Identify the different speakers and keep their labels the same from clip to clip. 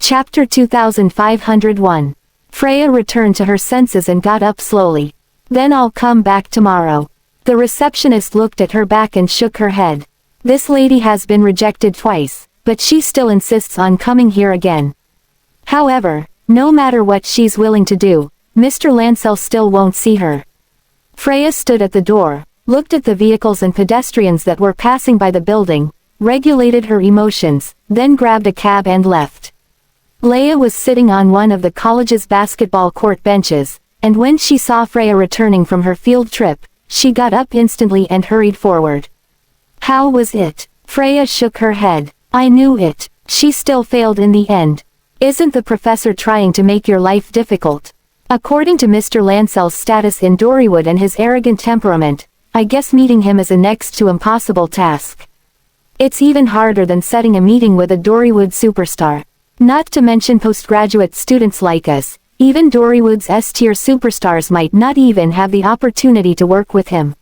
Speaker 1: Chapter 2501. Freya returned to her senses and got up slowly. Then I'll come back tomorrow. The receptionist looked at her back and shook her head. This lady has been rejected twice, but she still insists on coming here again. However, no matter what she's willing to do, Mr. Lancel still won't see her. Freya stood at the door, looked at the vehicles and pedestrians that were passing by the building, regulated her emotions, then grabbed a cab and left. Leia was sitting on one of the college's basketball court benches, and when she saw Freya returning from her field trip, she got up instantly and hurried forward. How was it? Freya shook her head. I knew it. She still failed in the end. Isn't the professor trying to make your life difficult? According to Mr. Lancel's status in Dorywood and his arrogant temperament, I guess meeting him is a next to impossible task. It's even harder than setting a meeting with a Dorywood superstar. Not to mention postgraduate students like us, even Dorywood's S-tier superstars might not even have the opportunity to work with him.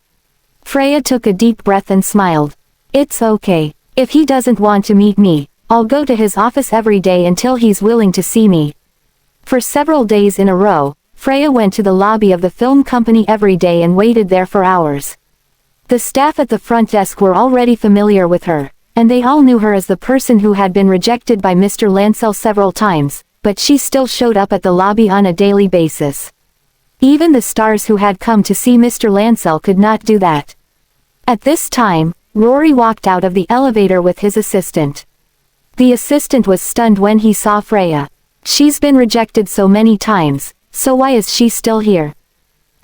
Speaker 1: Freya took a deep breath and smiled. It's okay. If he doesn't want to meet me, I'll go to his office every day until he's willing to see me. For several days in a row, Freya went to the lobby of the film company every day and waited there for hours. The staff at the front desk were already familiar with her, and they all knew her as the person who had been rejected by Mr. Lancel several times, but she still showed up at the lobby on a daily basis. Even the stars who had come to see Mr. Lancel could not do that. At this time, Rory walked out of the elevator with his assistant. The assistant was stunned when he saw Freya. She's been rejected so many times, so why is she still here?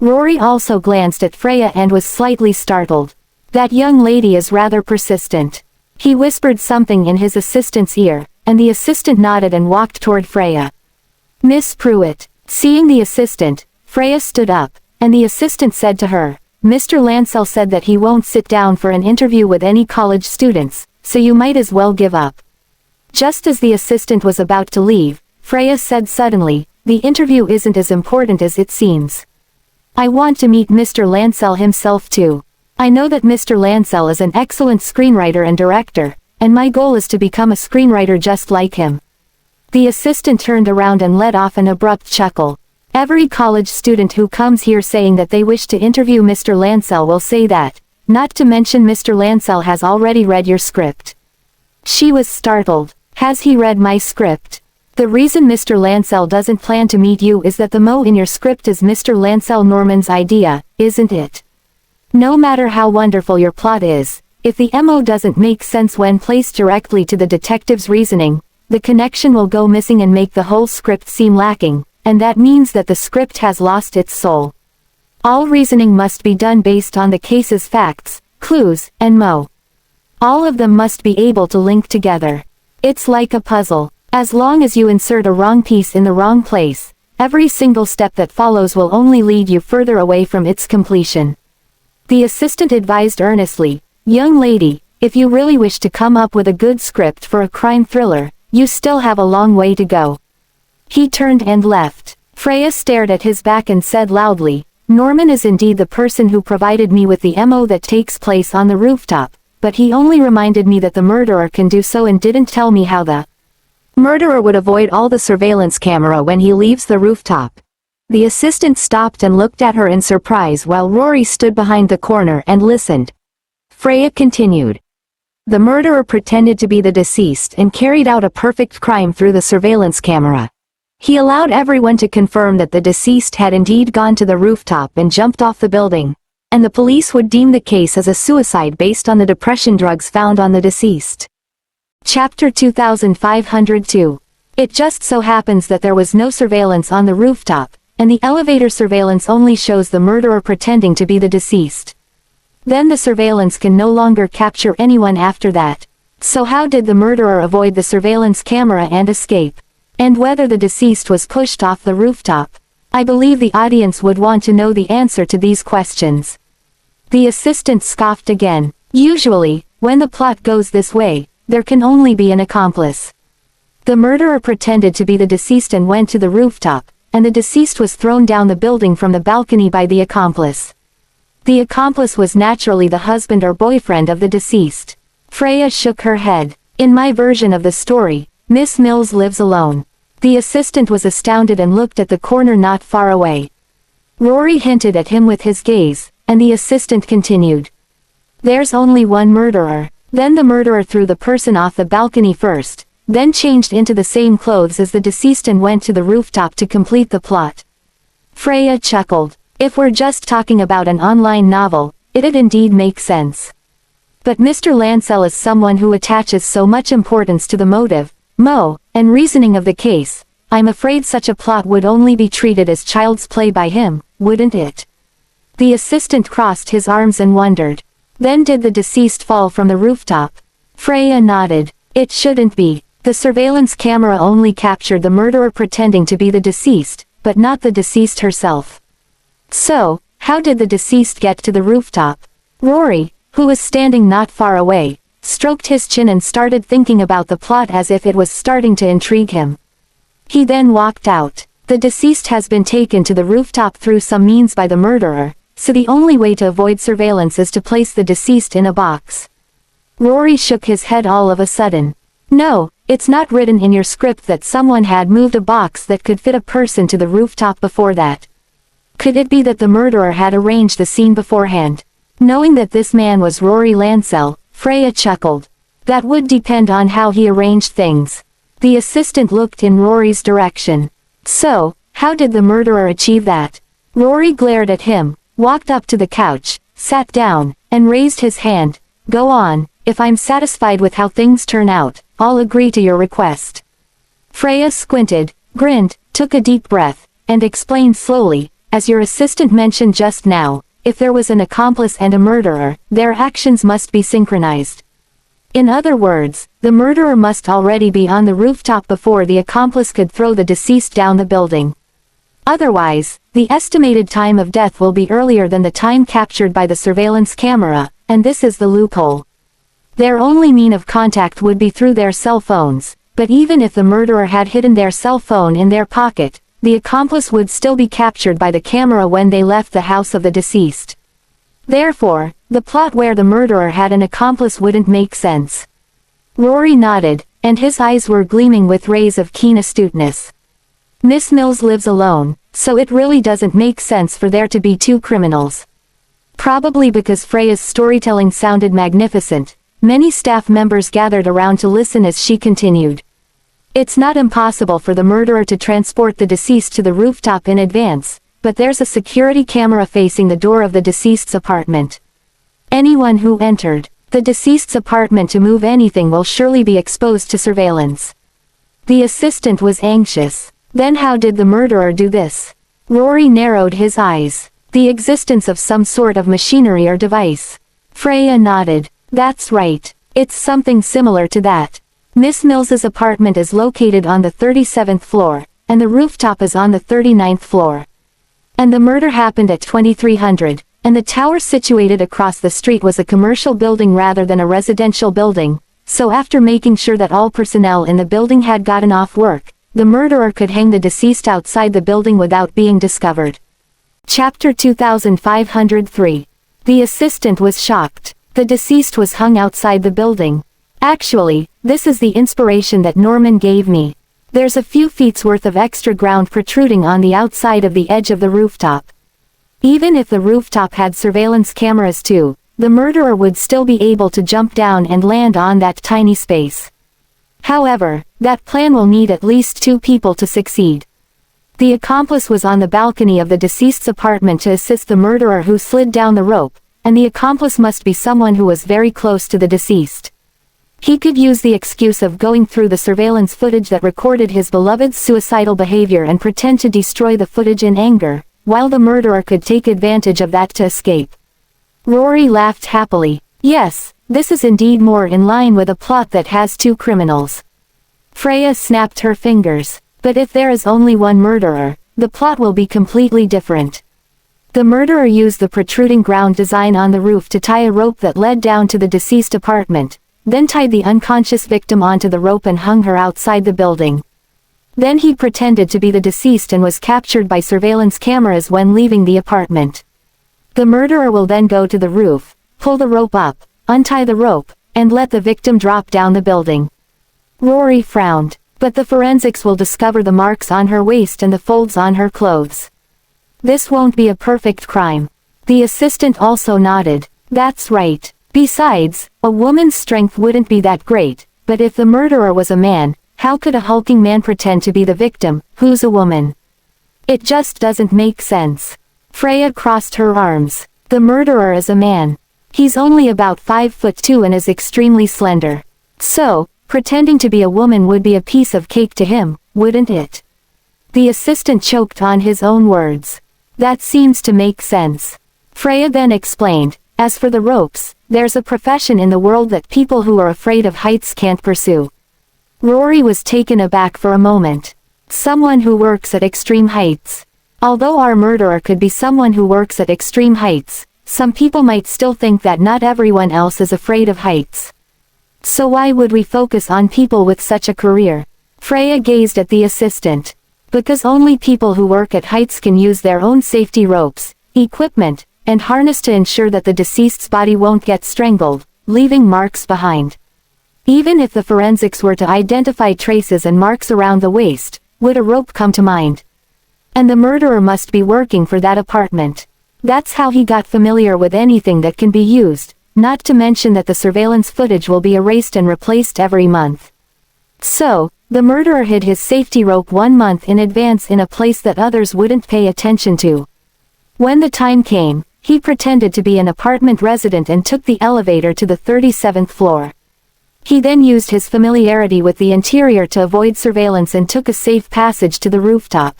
Speaker 1: Rory also glanced at Freya and was slightly startled. That young lady is rather persistent. He whispered something in his assistant's ear, and the assistant nodded and walked toward Freya. Miss Pruitt. Seeing the assistant, Freya stood up, and the assistant said to her, Mr. Lancel said that he won't sit down for an interview with any college students, so you might as well give up. Just as the assistant was about to leave, Freya said suddenly, the interview isn't as important as it seems. I want to meet Mr. Lancel himself too. I know that Mr. Lancel is an excellent screenwriter and director, and my goal is to become a screenwriter just like him. The assistant turned around and let off an abrupt chuckle. Every college student who comes here saying that they wish to interview Mr. Lancel will say that, not to mention Mr. Lancel has already read your script. She was startled. Has he read my script? The reason Mr. Lancel doesn't plan to meet you is that the mo in your script is Mr. Lancel Norman's idea, isn't it? No matter how wonderful your plot is, if the MO doesn't make sense when placed directly to the detective's reasoning, the connection will go missing and make the whole script seem lacking, and that means that the script has lost its soul. All reasoning must be done based on the case's facts, clues, and mo. All of them must be able to link together. It's like a puzzle. As long as you insert a wrong piece in the wrong place, every single step that follows will only lead you further away from its completion. The assistant advised earnestly, young lady, if you really wish to come up with a good script for a crime thriller, you still have a long way to go. He turned and left. Freya stared at his back and said loudly, Norman is indeed the person who provided me with the MO that takes place on the rooftop, but he only reminded me that the murderer can do so and didn't tell me how the murderer would avoid all the surveillance camera when he leaves the rooftop. The assistant stopped and looked at her in surprise while Rory stood behind the corner and listened. Freya continued. The murderer pretended to be the deceased and carried out a perfect crime through the surveillance camera. He allowed everyone to confirm that the deceased had indeed gone to the rooftop and jumped off the building, and the police would deem the case as a suicide based on the depression drugs found on the deceased. Chapter 2502. It just so happens that there was no surveillance on the rooftop, and the elevator surveillance only shows the murderer pretending to be the deceased. Then the surveillance can no longer capture anyone after that. So how did the murderer avoid the surveillance camera and escape? And whether the deceased was pushed off the rooftop? I believe the audience would want to know the answer to these questions. The assistant scoffed again. Usually, when the plot goes this way, there can only be an accomplice. The murderer pretended to be the deceased and went to the rooftop, and the deceased was thrown down the building from the balcony by the accomplice. The accomplice was naturally the husband or boyfriend of the deceased. Freya shook her head. In my version of the story, Miss Mills lives alone. The assistant was astounded and looked at the corner not far away. Rory hinted at him with his gaze, and the assistant continued. There's only one murderer. Then the murderer threw the person off the balcony first, then changed into the same clothes as the deceased and went to the rooftop to complete the plot. Freya chuckled. If we're just talking about an online novel, it'd indeed make sense. But Mr. Lancel is someone who attaches so much importance to the motive, and reasoning of the case. I'm afraid such a plot would only be treated as child's play by him, wouldn't it? The assistant crossed his arms and wondered. Then did the deceased fall from the rooftop? Freya nodded. It shouldn't be. The surveillance camera only captured the murderer pretending to be the deceased, but not the deceased herself. So, how did the deceased get to the rooftop? Rory, who was standing not far away, stroked his chin and started thinking about the plot as if it was starting to intrigue him. He then walked out. The deceased has been taken to the rooftop through some means by the murderer, so the only way to avoid surveillance is to place the deceased in a box. Rory shook his head all of a sudden. No, it's not written in your script that someone had moved a box that could fit a person to the rooftop before that. Could it be that the murderer had arranged the scene beforehand? Knowing that this man was Rory Lancel, Freya chuckled. That would depend on how he arranged things. The assistant looked in Rory's direction. So, how did the murderer achieve that? Rory glared at him, walked up to the couch, sat down, and raised his hand. Go on, if I'm satisfied with how things turn out, I'll agree to your request. Freya squinted, grinned, took a deep breath, and explained slowly, as your assistant mentioned just now, if there was an accomplice and a murderer, their actions must be synchronized. In other words, the murderer must already be on the rooftop before the accomplice could throw the deceased down the building. Otherwise, the estimated time of death will be earlier than the time captured by the surveillance camera, and this is the loophole. Their only mean of contact would be through their cell phones, but even if the murderer had hidden their cell phone in their pocket, the accomplice would still be captured by the camera when they left the house of the deceased. Therefore, the plot where the murderer had an accomplice wouldn't make sense. Rory nodded, and his eyes were gleaming with rays of keen astuteness. Miss Mills lives alone, so it really doesn't make sense for there to be two criminals. Probably because Freya's storytelling sounded magnificent, many staff members gathered around to listen as she continued. It's not impossible for the murderer to transport the deceased to the rooftop in advance, but there's a security camera facing the door of the deceased's apartment. Anyone who entered the deceased's apartment to move anything will surely be exposed to surveillance. The assistant was anxious. Then how did the murderer do this? Rory narrowed his eyes. The existence of some sort of machinery or device. Freya nodded. That's right. It's something similar to that. Miss Mills's apartment is located on the 37th floor, and the rooftop is on the 39th floor. And the murder happened at 2300, and the tower situated across the street was a commercial building rather than a residential building, so after making sure that all personnel in the building had gotten off work, the murderer could hang the deceased outside the building without being discovered. Chapter 2503. The assistant was shocked. The deceased was hung outside the building. Actually, this is the inspiration that Norman gave me. There's a few feet's worth of extra ground protruding on the outside of the edge of the rooftop. Even if the rooftop had surveillance cameras too, the murderer would still be able to jump down and land on that tiny space. However, that plan will need at least two people to succeed. The accomplice was on the balcony of the deceased's apartment to assist the murderer who slid down the rope, and the accomplice must be someone who was very close to the deceased. He could use the excuse of going through the surveillance footage that recorded his beloved's suicidal behavior and pretend to destroy the footage in anger, while the murderer could take advantage of that to escape. Rory laughed happily. Yes, this is indeed more in line with a plot that has two criminals. Freya snapped her fingers. But if there is only one murderer, the plot will be completely different. The murderer used the protruding ground design on the roof to tie a rope that led down to the deceased apartment, then tied the unconscious victim onto the rope and hung her outside the building. Then he pretended to be the deceased and was captured by surveillance cameras when leaving the apartment. The murderer will then go to the roof, pull the rope up, untie the rope, and let the victim drop down the building. Rory frowned. But the forensics will discover the marks on her waist and the folds on her clothes. This won't be a perfect crime. The assistant also nodded. That's right. Besides, a woman's strength wouldn't be that great, but if the murderer was a man, how could a hulking man pretend to be the victim, who's a woman? It just doesn't make sense. Freya crossed her arms. The murderer is a man. He's only about 5'2" and is extremely slender. So, pretending to be a woman would be a piece of cake to him, wouldn't it? The assistant choked on his own words. That seems to make sense. Freya then explained, as for the ropes, there's a profession in the world that people who are afraid of heights can't pursue. Rory was taken aback for a moment. Someone who works at extreme heights. Although our murderer could be someone who works at extreme heights, some people might still think that not everyone else is afraid of heights. So why would we focus on people with such a career? Freya gazed at the assistant. Because only people who work at heights can use their own safety ropes, equipment, and harness to ensure that the deceased's body won't get strangled, leaving marks behind. Even if the forensics were to identify traces and marks around the waist, would a rope come to mind? And the murderer must be working for that apartment. That's how he got familiar with anything that can be used, not to mention that the surveillance footage will be erased and replaced every month. So, the murderer hid his safety rope 1 month in advance in a place that others wouldn't pay attention to. When the time came, he pretended to be an apartment resident and took the elevator to the 37th floor. He then used his familiarity with the interior to avoid surveillance and took a safe passage to the rooftop.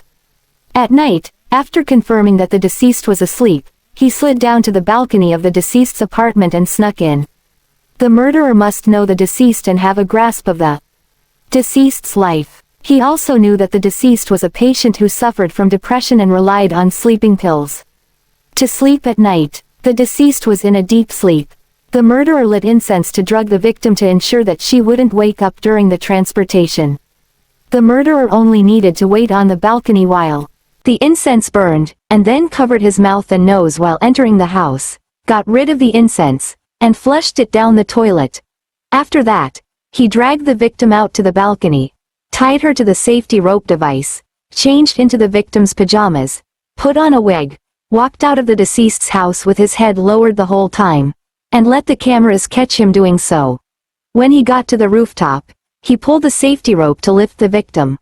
Speaker 1: At night, after confirming that the deceased was asleep, he slid down to the balcony of the deceased's apartment and snuck in. The murderer must know the deceased and have a grasp of the deceased's life. He also knew that the deceased was a patient who suffered from depression and relied on sleeping pills. To sleep at night, the deceased was in a deep sleep. The murderer lit incense to drug the victim to ensure that she wouldn't wake up during the transportation. The murderer only needed to wait on the balcony while the incense burned, and then covered his mouth and nose while entering the house, got rid of the incense, and flushed it down the toilet. After that, he dragged the victim out to the balcony, tied her to the safety rope device, changed into the victim's pajamas, put on a wig, walked out of the deceased's house with his head lowered the whole time, and let the cameras catch him doing so. When he got to the rooftop, he pulled the safety rope to lift the victim.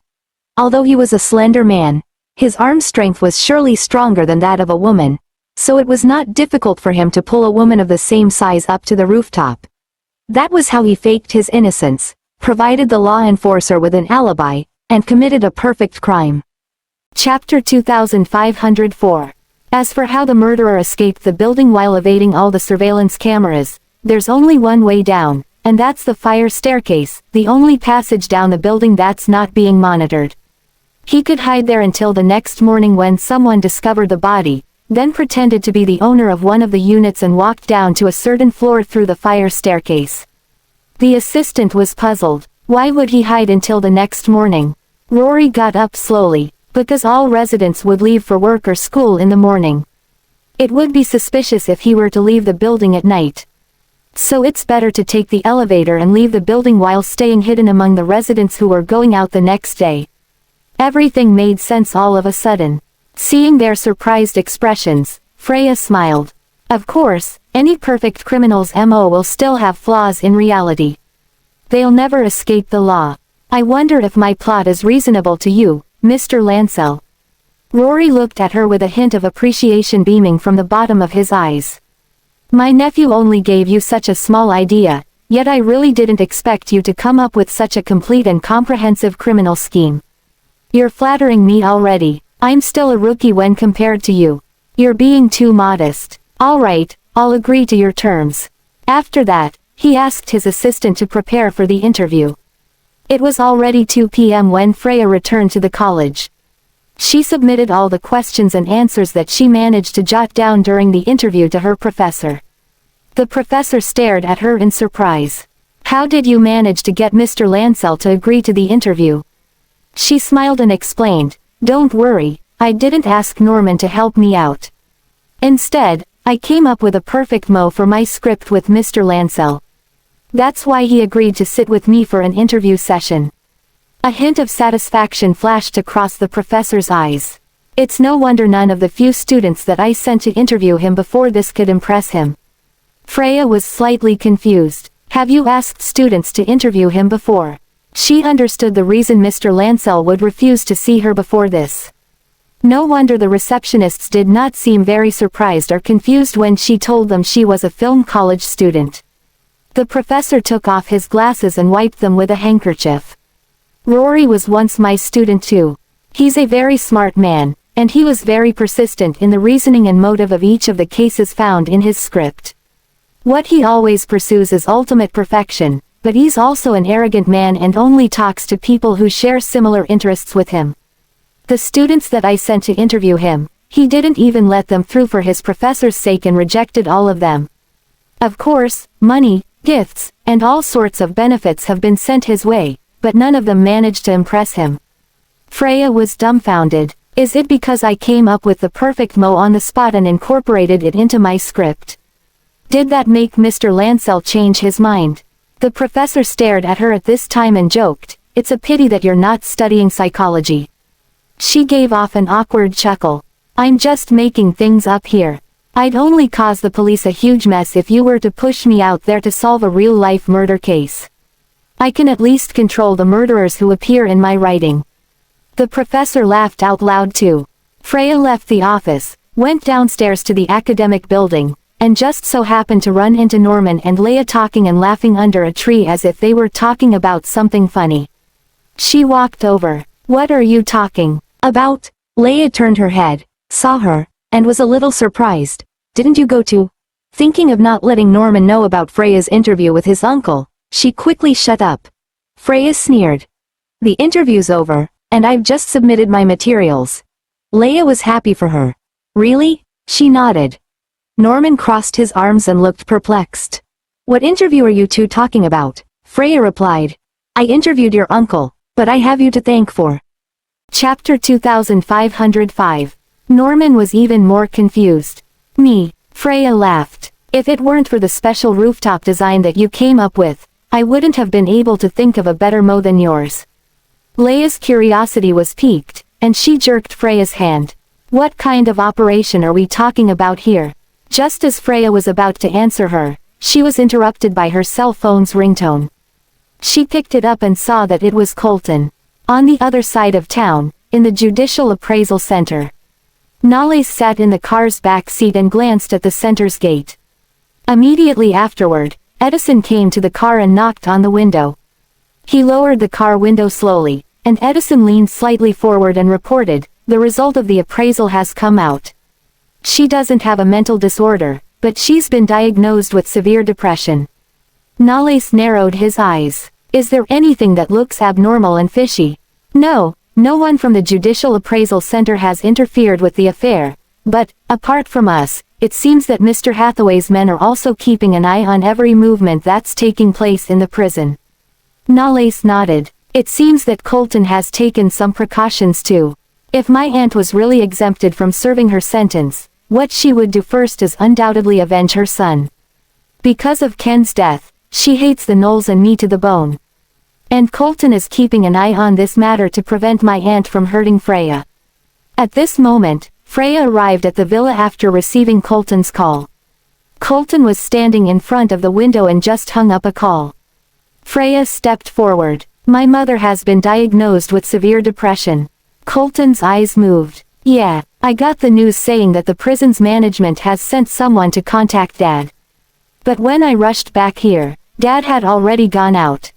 Speaker 1: Although he was a slender man, his arm strength was surely stronger than that of a woman, so it was not difficult for him to pull a woman of the same size up to the rooftop. That was how he faked his innocence, provided the law enforcer with an alibi, and committed a perfect crime. Chapter 2504. As for how the murderer escaped the building while evading all the surveillance cameras, there's only one way down, and that's the fire staircase, the only passage down the building that's not being monitored. He could hide there until the next morning when someone discovered the body, then pretended to be the owner of one of the units and walked down to a certain floor through the fire staircase. The assistant was puzzled. Why would he hide until the next morning? Rory got up slowly. Because all residents would leave for work or school in the morning. It would be suspicious if he were to leave the building at night. So it's better to take the elevator and leave the building while staying hidden among the residents who were going out the next day. Everything made sense all of a sudden. Seeing their surprised expressions, Freya smiled. Of course, any perfect criminal's MO will still have flaws in reality. They'll never escape the law. I wonder if my plot is reasonable to you, Mr. Lancel. Rory looked at her with a hint of appreciation beaming from the bottom of his eyes. My nephew only gave you such a small idea, yet I really didn't expect you to come up with such a complete and comprehensive criminal scheme. You're flattering me already. I'm still a rookie when compared to you. You're being too modest. All right, I'll agree to your terms. After that, he asked his assistant to prepare for the interview. It was already 2 p.m. when Freya returned to the college. She submitted all the questions and answers that she managed to jot down during the interview to her professor. The professor stared at her in surprise. How did you manage to get Mr. Lancel to agree to the interview? She smiled and explained, Don't worry, I didn't ask Norman to help me out. Instead, I came up with a perfect mo for my script with Mr. Lancel. That's why he agreed to sit with me for an interview session. A hint of satisfaction flashed across the professor's eyes. It's no wonder none of the few students that I sent to interview him before this could impress him. Freya was slightly confused. Have you asked students to interview him before? She understood the reason Mr. Lancel would refuse to see her before this. No wonder the receptionists did not seem very surprised or confused when she told them she was a film college student. The professor took off his glasses and wiped them with a handkerchief. Rory was once my student too. He's a very smart man, and he was very persistent in the reasoning and motive of each of the cases found in his script. What he always pursues is ultimate perfection, but he's also an arrogant man and only talks to people who share similar interests with him. The students that I sent to interview him, he didn't even let them through for his professor's sake and rejected all of them. Of course, money, gifts, and all sorts of benefits have been sent his way, but none of them managed to impress him. Freya was dumbfounded. Is it because I came up with the perfect mo on the spot and incorporated it into my script? Did that make Mr. Lancel change his mind? The professor stared at her at this time and joked, "It's a pity that you're not studying psychology." She gave off an awkward chuckle. "I'm just making things up here. I'd only cause the police a huge mess if you were to push me out there to solve a real-life murder case. I can at least control the murderers who appear in my writing." The professor laughed out loud too. Freya left the office, went downstairs to the academic building, and just so happened to run into Norman and Leia talking and laughing under a tree as if they were talking about something funny. She walked over. "What are you talking about?" Leia turned her head, saw her, and was a little surprised. "Didn't you go to?" Thinking of not letting Norman know about Freya's interview with his uncle, she quickly shut up. Freya sneered. "The interview's over, and I've just submitted my materials." Leia was happy for her. "Really?" She nodded. Norman crossed his arms and looked perplexed. "What interview are you two talking about?" Freya replied. "I interviewed your uncle, but I have you to thank for." Chapter 2505. Norman was even more confused. "Me?" Freya laughed. "If it weren't for the special rooftop design that you came up with, I wouldn't have been able to think of a better mo than yours." Leia's curiosity was piqued, and she jerked Freya's hand. "What kind of operation are we talking about here?" Just as Freya was about to answer her, she was interrupted by her cell phone's ringtone. She picked it up and saw that it was Colton. On the other side of town, in the Judicial Appraisal Center. Nales sat in the car's back seat and glanced at the center's gate. Immediately afterward, Edison came to the car and knocked on the window. He lowered the car window slowly, and Edison leaned slightly forward and reported, "The result of the appraisal has come out. She doesn't have a mental disorder, but she's been diagnosed with severe depression." Nales narrowed his eyes. "Is there anything that looks abnormal and fishy?" "No, no one from the Judicial Appraisal Center has interfered with the affair, but, apart from us, it seems that Mr. Hathaway's men are also keeping an eye on every movement that's taking place in the prison." Nales nodded. "It seems that Colton has taken some precautions too. If my aunt was really exempted from serving her sentence, what she would do first is undoubtedly avenge her son. Because of Ken's death, she hates the Knowles and me to the bone. And Colton is keeping an eye on this matter to prevent my aunt from hurting Freya." At this moment, Freya arrived at the villa after receiving Colton's call. Colton was standing in front of the window and just hung up a call. Freya stepped forward. "My mother has been diagnosed with severe depression." Colton's eyes moved. "Yeah, I got the news saying that the prison's management has sent someone to contact Dad. But when I rushed back here, Dad had already gone out."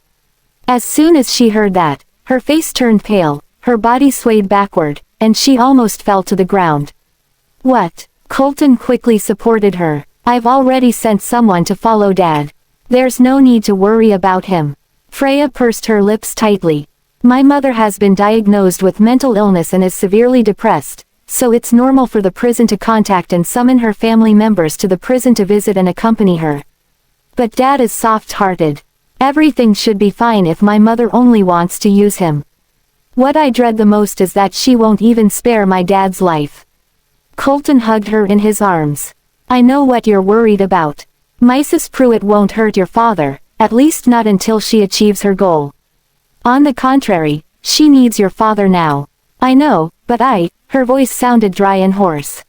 Speaker 1: As soon as she heard that, her face turned pale, her body swayed backward, and she almost fell to the ground. "What?" Colton quickly supported her. "I've already sent someone to follow Dad. There's no need to worry about him." Freya pursed her lips tightly. "My mother has been diagnosed with mental illness and is severely depressed, so it's normal for the prison to contact and summon her family members to the prison to visit and accompany her. But Dad is soft-hearted. Everything should be fine if my mother only wants to use him. What I dread the most is that she won't even spare my dad's life." Colton hugged her in his arms. "I know what you're worried about. Mrs. Pruitt won't hurt your father, At least not until she achieves her goal. On the contrary, she needs your father now. I know, but her voice sounded dry and hoarse.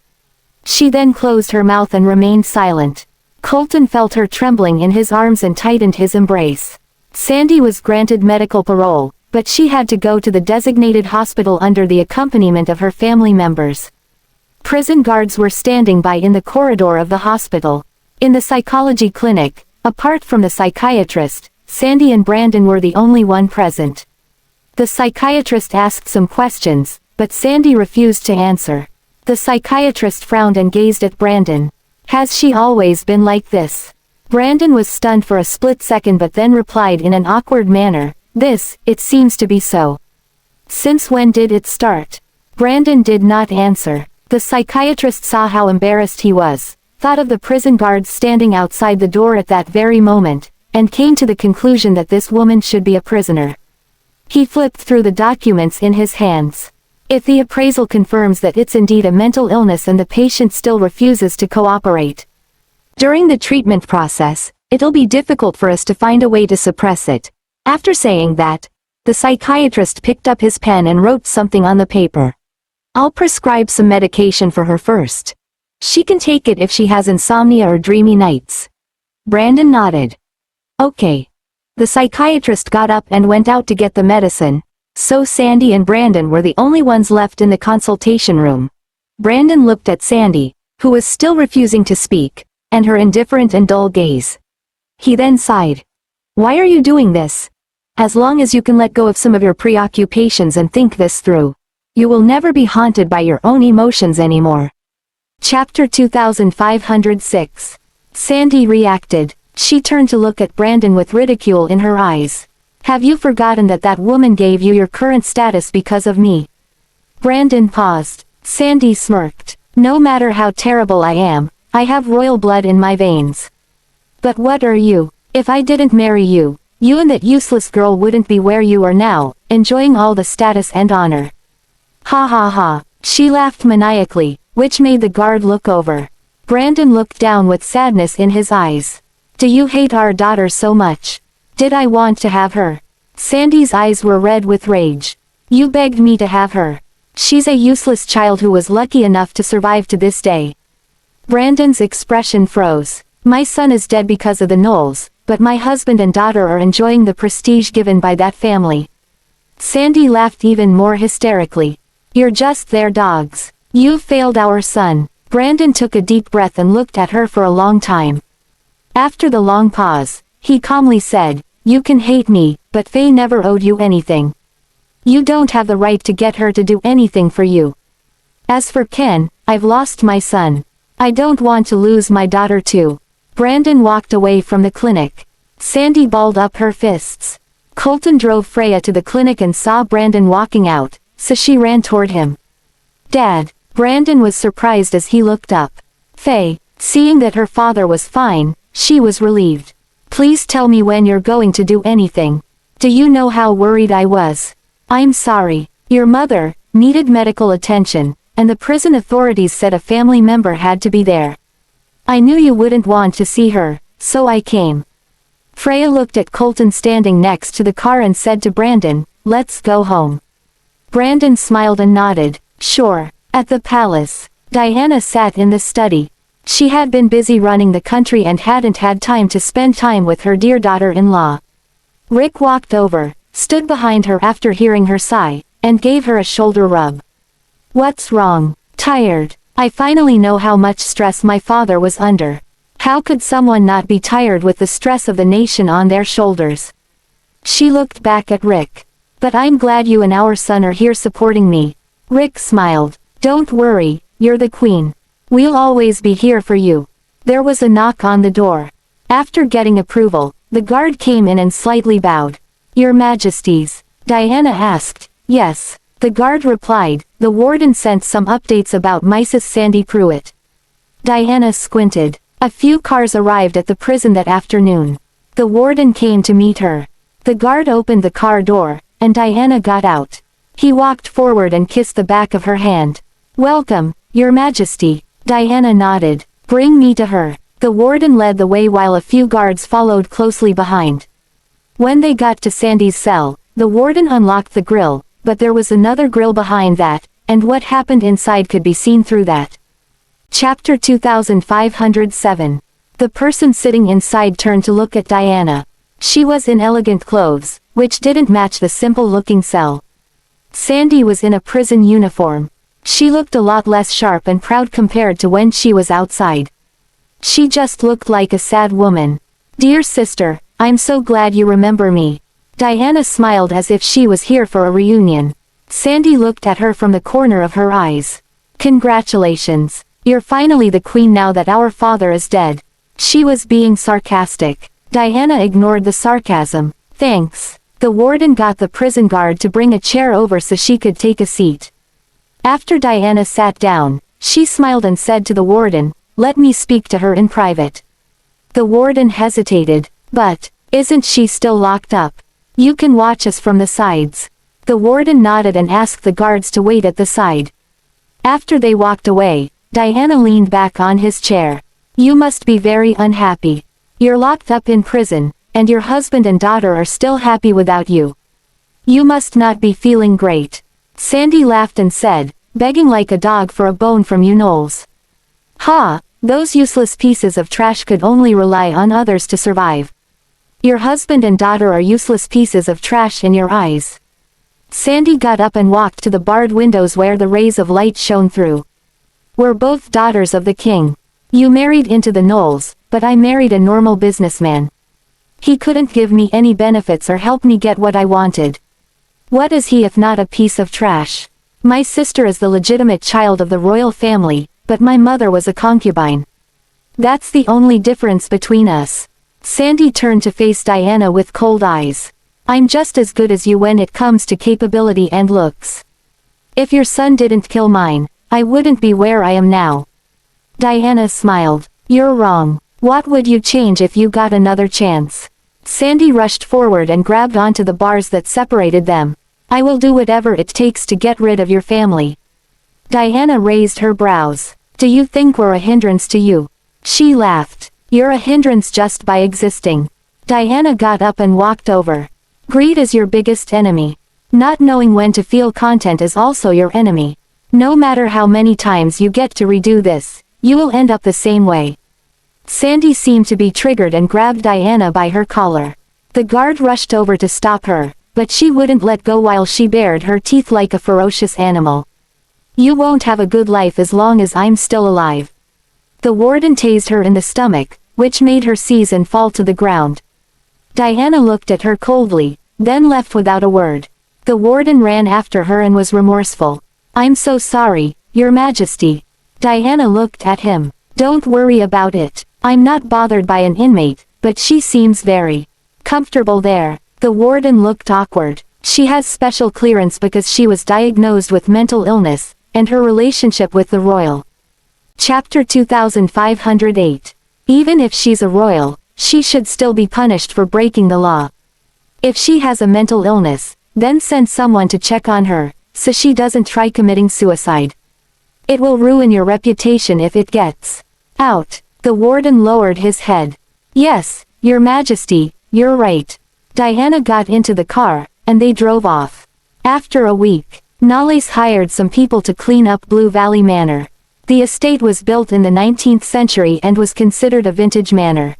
Speaker 1: She then closed her mouth and remained silent. Colton felt her trembling in his arms and tightened his embrace. Sandy was granted medical parole, but she had to go to the designated hospital under the accompaniment of her family members. Prison guards were standing by in the corridor of the hospital. In the psychology clinic, apart from the psychiatrist, Sandy and Brandon were the only one present. The psychiatrist asked some questions, but Sandy refused to answer. The psychiatrist frowned and gazed at Brandon. Has she always been like this? Brandon was stunned for a split second but then replied in an awkward manner, it seems to be so. Since when did it start? Brandon did not answer. The psychiatrist saw how embarrassed he was, thought of the prison guards standing outside the door at that very moment, and came to the conclusion that this woman should be a prisoner. He flipped through the documents in his hands. If the appraisal confirms that it's indeed a mental illness and the patient still refuses to cooperate during the treatment process, it'll be difficult for us to find a way to suppress it. After saying that, the psychiatrist picked up his pen and wrote something on the paper. I'll prescribe some medication for her first. She can take it if she has insomnia or dreamy nights. Brandon nodded. Okay. The psychiatrist got up and went out to get the medicine, so Sandy and Brandon were the only ones left in the consultation room. Brandon looked at Sandy, who was still refusing to speak, and her indifferent and dull gaze. He then sighed. Why are you doing this? As long as you can let go of some of your preoccupations and think this through, you will never be haunted by your own emotions anymore. Chapter 2506. Sandy reacted. She turned to look at Brandon with ridicule in her eyes. Have you forgotten that that woman gave you your current status because of me? Brandon paused. Sandy smirked. No matter how terrible I am, I have royal blood in my veins. But what are you? If I didn't marry you, you and that useless girl wouldn't be where you are now, enjoying all the status and honor. Ha ha ha. She laughed maniacally, which made the guard look over. Brandon looked down with sadness in his eyes. Do you hate our daughter so much? Did I want to have her? Sandy's eyes were red with rage. You begged me to have her. She's a useless child who was lucky enough to survive to this day. Brandon's expression froze. My son is dead because of the Knowles, but my husband and daughter are enjoying the prestige given by that family. Sandy laughed even more hysterically. You're just their dogs. You've failed our son. Brandon took a deep breath and looked at her for a long time. After the long pause, he calmly said, You can hate me, but Faye never owed you anything. You don't have the right to get her to do anything for you. As for Ken, I've lost my son. I don't want to lose my daughter too. Brandon walked away from the clinic. Sandy balled up her fists. Colton drove Freya to the clinic and saw Brandon walking out, so she ran toward him. Dad. Brandon was surprised as he looked up. Faye, seeing that her father was fine, she was relieved. Please tell me when you're going to do anything. Do you know how worried I was? I'm sorry. Your mother needed medical attention, and the prison authorities said a family member had to be there. I knew you wouldn't want to see her, so I came. Freya looked at Colton standing next to the car and said to Brandon, Let's go home. Brandon smiled and nodded. Sure. At the palace, Diana sat in the study. She had been busy running the country and hadn't had time to spend time with her dear daughter-in-law. Rick walked over, stood behind her after hearing her sigh, and gave her a shoulder rub. What's wrong? Tired. I finally know how much stress my father was under. How could someone not be tired with the stress of the nation on their shoulders? She looked back at Rick. But I'm glad you and our son are here supporting me. Rick smiled. Don't worry, you're the queen. We'll always be here for you. There was a knock on the door. After getting approval, the guard came in and slightly bowed. Your Majesties. Diana asked. Yes. The guard replied. The warden sent some updates about Mrs. Sandy Pruitt. Diana squinted. A few cars arrived at the prison that afternoon. The warden came to meet her. The guard opened the car door, and Diana got out. He walked forward and kissed the back of her hand. Welcome, Your Majesty. Diana nodded. Bring me to her. The warden led the way while a few guards followed closely behind. When they got to Sandy's cell, the warden unlocked the grill, but there was another grill behind that, and what happened inside could be seen through that. Chapter 2507. The person sitting inside turned to look at Diana. She was in elegant clothes, which didn't match the simple-looking cell. Sandy was in a prison uniform. She looked a lot less sharp and proud compared to when she was outside. She just looked like a sad woman. "Dear sister, I'm so glad you remember me." Diana smiled as if she was here for a reunion. Sandy looked at her from the corner of her eyes. "Congratulations. You're finally the queen now that our father is dead." She was being sarcastic. Diana ignored the sarcasm. "Thanks." The warden got the prison guard to bring a chair over so she could take a seat. After Diana sat down, she smiled and said to the warden, "Let me speak to her in private." The warden hesitated. "But, isn't she still locked up? You can watch us from the sides." The warden nodded and asked the guards to wait at the side. After they walked away, Diana leaned back on his chair. "You must be very unhappy. You're locked up in prison, and your husband and daughter are still happy without you. You must not be feeling great." Sandy laughed and said, "Begging like a dog for a bone from you gnolls. Ha, those useless pieces of trash could only rely on others to survive. Your husband and daughter are useless pieces of trash in your eyes." Sandy got up and walked to the barred windows where the rays of light shone through. "We're both daughters of the king. You married into the gnolls, but I married a normal businessman. He couldn't give me any benefits or help me get what I wanted. What is he if not a piece of trash? My sister is the legitimate child of the royal family, but my mother was a concubine. That's the only difference between us." Sandy turned to face Diana with cold eyes. "I'm just as good as you when it comes to capability and looks. If your son didn't kill mine, I wouldn't be where I am now." Diana smiled. "You're wrong. What would you change if you got another chance?" Sandy rushed forward and grabbed onto the bars that separated them. "I will do whatever it takes to get rid of your family." Diana raised her brows. "Do you think we're a hindrance to you?" She laughed. "You're a hindrance just by existing." Diana got up and walked over. "Greed is your biggest enemy. Not knowing when to feel content is also your enemy. No matter how many times you get to redo this, you will end up the same way." Sandy seemed to be triggered and grabbed Diana by her collar. The guard rushed over to stop her, but she wouldn't let go while she bared her teeth like a ferocious animal. "You won't have a good life as long as I'm still alive." The warden tased her in the stomach, which made her seize and fall to the ground. Diana looked at her coldly, then left without a word. The warden ran after her and was remorseful. "I'm so sorry, Your Majesty." Diana looked at him. "Don't worry about it. I'm not bothered by an inmate, but she seems very comfortable there." The warden looked awkward. "She has special clearance because she was diagnosed with mental illness, and her relationship with the royal." Chapter 2508. Even if she's a royal, she should still be punished for breaking the law. If she has a mental illness, then send someone to check on her, so she doesn't try committing suicide. It will ruin your reputation if it gets out. The warden lowered his head. "Yes, Your Majesty, you're right." Diana got into the car, and they drove off. After a week, Nalles hired some people to clean up Blue Valley Manor. The estate was built in the 19th century and was considered a vintage manor.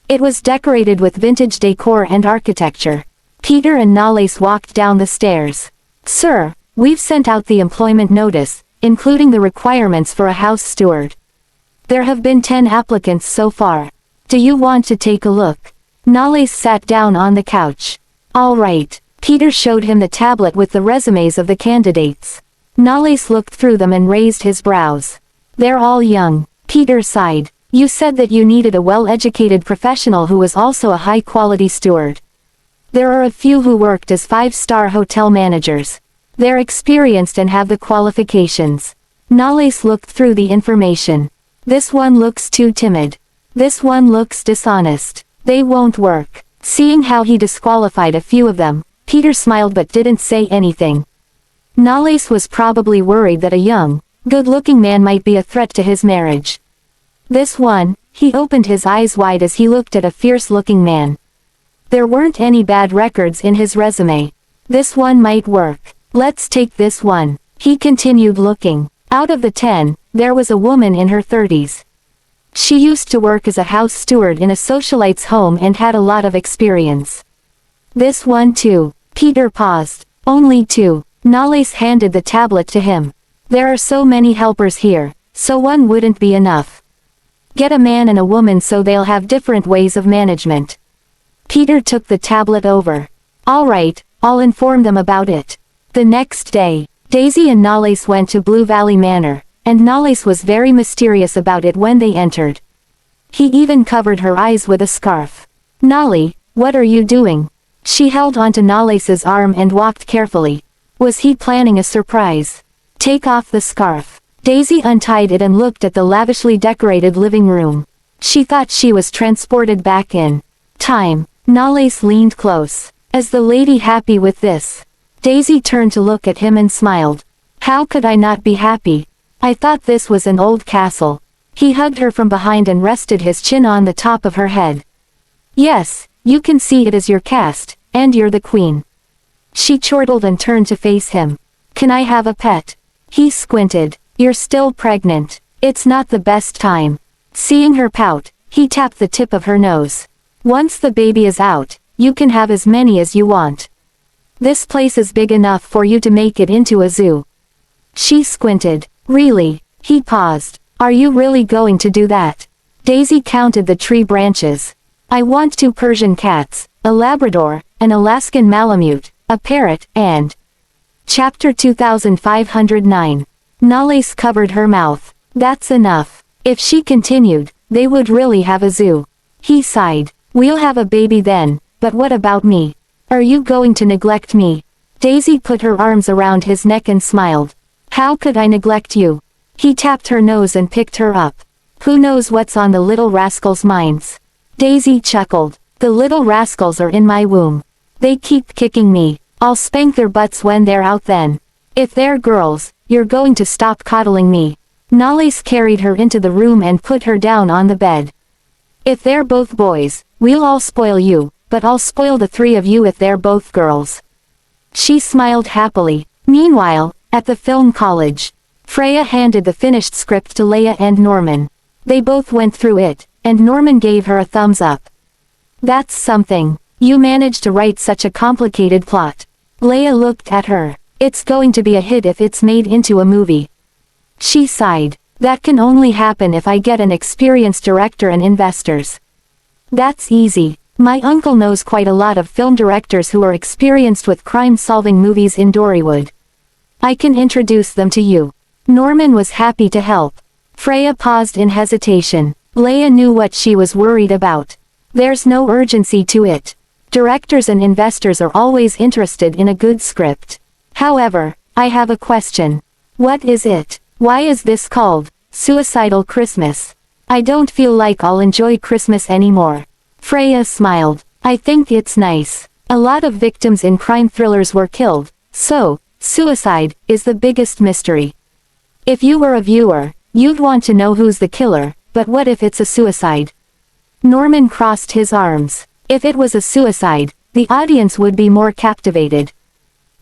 Speaker 1: It was decorated with vintage decor and architecture. Peter and Nalles walked down the stairs. "Sir, we've sent out the employment notice, including the requirements for a house steward. There have been 10 applicants so far. Do you want to take a look?" Nalles sat down on the couch. "All right." Peter showed him the tablet with the resumes of the candidates. Nalles looked through them and raised his brows. "They're all young." Peter sighed. "You said that you needed a well-educated professional who was also a high-quality steward. There are a few who worked as 5-star hotel managers. They're experienced and have the qualifications." Nalles looked through the information. "This one looks too timid. This one looks dishonest. They won't work." Seeing how he disqualified a few of them, Peter smiled but didn't say anything. Nalles was probably worried that a young, good-looking man might be a threat to his marriage. "This one, He opened his eyes wide as he looked at a fierce-looking man. There weren't any bad records in his resume. This one might work. Let's take this one. He continued looking. Out of the 10, there was a woman in her 30s. She used to work as a house steward in a socialite's home and had a lot of experience. This one too. Peter paused. Only 2. Nales handed the tablet to him. There are so many helpers here, so one wouldn't be enough. Get a man and a woman so they'll have different ways of management. Peter took the tablet over. All right, I'll inform them about it. The next day, Daisy and Nales went to Blue Valley Manor, and Nales was very mysterious about it when they entered. He even covered her eyes with a scarf. Nali, what are you doing? She held onto Nales's arm and walked carefully. Was he planning a surprise? Take off the scarf. Daisy untied it and looked at the lavishly decorated living room. She thought she was transported back in time. Nales leaned close. Is the lady happy with this? Daisy turned to look at him and smiled. How could I not be happy? I thought this was an old castle. He hugged her from behind and rested his chin on the top of her head. Yes, you can see it is your cast, and you're the queen. She chortled and turned to face him. Can I have a pet? He squinted. You're still pregnant. It's not the best time. Seeing her pout, he tapped the tip of her nose. Once the baby is out, you can have as many as you want. This place is big enough for you to make it into a zoo. She squinted. Really? He paused. Are you really going to do that? Daisy counted the tree branches. I want 2 Persian cats, a Labrador, an Alaskan Malamute, a parrot, and... Chapter 2509. Nales covered her mouth. That's enough. If she continued, they would really have a zoo. He sighed. We'll have a baby then, but what about me? Are you going to neglect me? Daisy put her arms around his neck and smiled. How could I neglect you? He tapped her nose and picked her up. Who knows what's on the little rascals' minds? Daisy chuckled. The little rascals are in my womb. They keep kicking me. I'll spank their butts when they're out then. If they're girls, you're going to stop coddling me. Nales carried her into the room and put her down on the bed. If they're both boys, we'll all spoil you, but I'll spoil the 3 of you if they're both girls. She smiled happily. Meanwhile, at the film college, Freya handed the finished script to Leia and Norman. They both went through it, and Norman gave her a thumbs up. That's something. You managed to write such a complicated plot. Leia looked at her. It's going to be a hit if it's made into a movie. She sighed. That can only happen if I get an experienced director and investors. That's easy. My uncle knows quite a lot of film directors who are experienced with crime-solving movies in Dorywood. I can introduce them to you. Norman was happy to help. Freya paused in hesitation. Leia knew what she was worried about. There's no urgency to it. Directors and investors are always interested in a good script. However, I have a question. What is it? Why is this called Suicidal Christmas? I don't feel like I'll enjoy Christmas anymore. Freya smiled. I think it's nice. A lot of victims in crime thrillers were killed, so, suicide is the biggest mystery. If you were a viewer, you'd want to know who's the killer, but what if it's a suicide? Norman crossed his arms. If it was a suicide, the audience would be more captivated.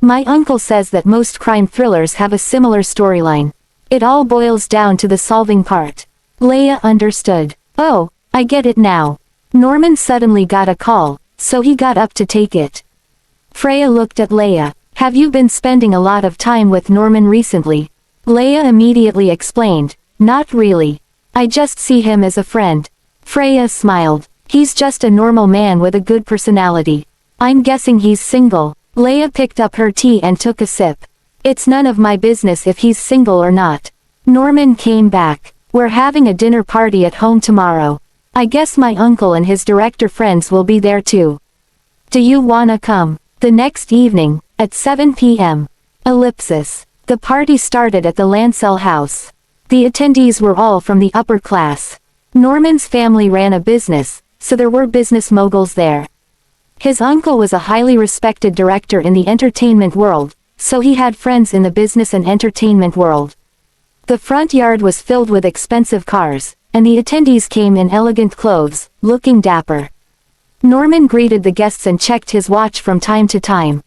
Speaker 1: My uncle says that most crime thrillers have a similar storyline. It all boils down to the solving part. Leia understood. Oh, I get it now. Norman suddenly got a call, so he got up to take it. Freya looked at Leia. Have you been spending a lot of time with Norman recently? Leia immediately explained. Not really. I just see him as a friend. Freya smiled. He's just a normal man with a good personality. I'm guessing he's single. Leia picked up her tea and took a sip. It's none of my business if he's single or not. Norman came back. We're having a dinner party at home tomorrow. I guess my uncle and his director friends will be there too. Do you wanna come? The next evening, at 7 p.m. Ellipsis. The party started at the Lancel house. The attendees were all from the upper class. Norman's family ran a business, so there were business moguls there. His uncle was a highly respected director in the entertainment world, so he had friends in the business and entertainment world. The front yard was filled with expensive cars, and the attendees came in elegant clothes, looking dapper. Norman greeted the guests and checked his watch from time to time.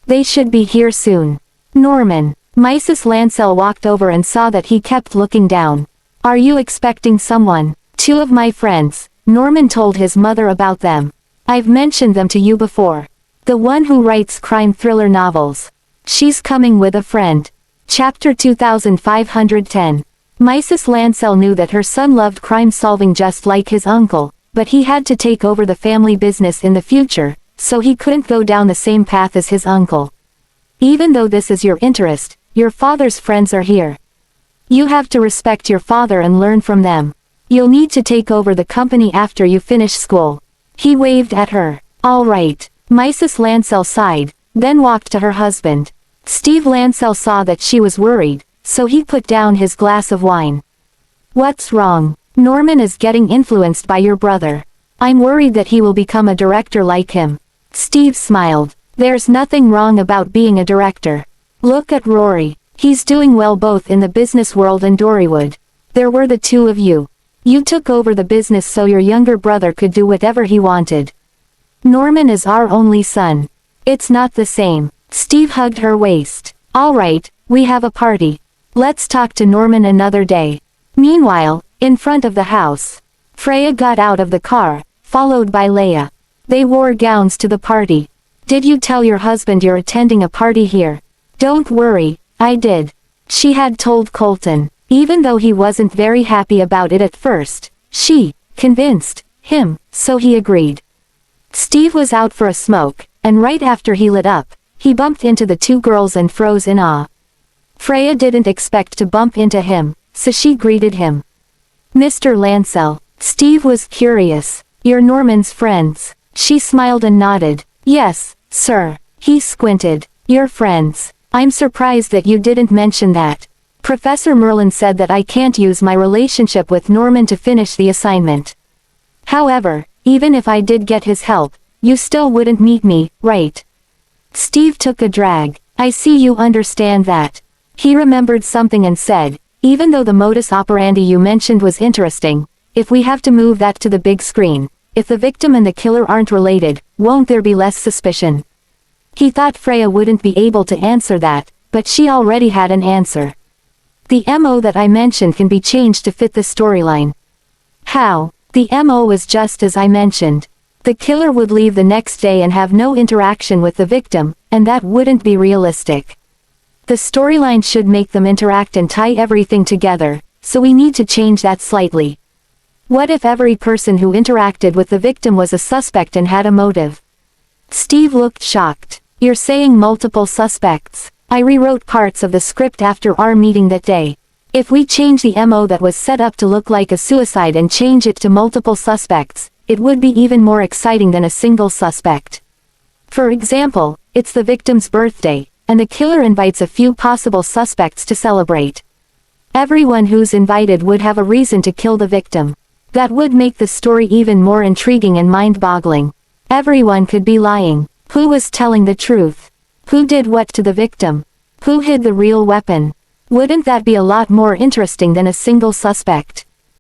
Speaker 1: They should be here soon. Norman. Mrs. Lancel walked over and saw that he kept looking down. Are you expecting someone? Two of my friends. Norman told his mother about them. I've mentioned them to you before. The one who writes crime thriller novels. She's coming with a friend. Chapter 2510. Mrs. Lancel knew that her son loved crime solving just like his uncle, but he had to take over the family business in the future, so he couldn't go down the same path as his uncle. Even though this is your interest, your father's friends are here. You have to respect your father and learn from them. You'll need to take over the company after you finish school. He waved at her. All right. Mrs. Lancel sighed, then walked to her husband. Steve Lancel saw that she was worried, so he put down his glass of wine. What's wrong? Norman is getting influenced by your brother. I'm worried that he will become a director like him. Steve smiled. There's nothing wrong about being a director. Look at Rory. He's doing well both in the business world and Dorywood. There were the two of you. You took over the business so your younger brother could do whatever he wanted. Norman is our only son. It's not the same. Steve hugged her waist. All right, we have a party. Let's talk to Norman another day. Meanwhile, in front of the house, Freya got out of the car, followed by Leia. They wore gowns to the party. Did you tell your husband you're attending a party here? Don't worry, I did. She had told Colton. Even though he wasn't very happy about it at first, she convinced him, so he agreed. Steve was out for a smoke, and right after he lit up, he bumped into the two girls and froze in awe. Freya didn't expect to bump into him, so she greeted him. Mr. Lancel. Steve was curious. You're Norman's friends. She smiled and nodded. Yes, sir. He squinted. You're friends. I'm surprised that you didn't mention that. Professor Merlin said that I can't use my relationship with Norman to finish the assignment. However, even if I did get his help, you still wouldn't meet me, right? Steve took a drag. I see you understand that. He remembered something and said, even though the modus operandi you mentioned was interesting, if we have to move that to the big screen, if the victim and the killer aren't related, won't there be less suspicion? He thought Freya wouldn't be able to answer that, but she already had an answer. The MO that I mentioned can be changed to fit the storyline. How? The MO was just as I mentioned. The killer would leave the next day and have no interaction with the victim, and that wouldn't be realistic. The storyline should make them interact and tie everything together, so we need to change that slightly. What if every person who interacted with the victim was a suspect and had a motive? Steve looked shocked. You're saying multiple suspects? I rewrote parts of the script after our meeting that day. If we change the MO that was set up to look like a suicide and change it to multiple suspects, it would be even more exciting than a single suspect. For example, it's the victim's birthday, and the killer invites a few possible suspects to celebrate. Everyone who's invited would have a reason to kill the victim. That would make the story even more intriguing and mind-boggling. Everyone could be lying. Who was telling the truth? Who did what to the victim? Who hid the real weapon? Wouldn't that be a lot more interesting than a single suspect?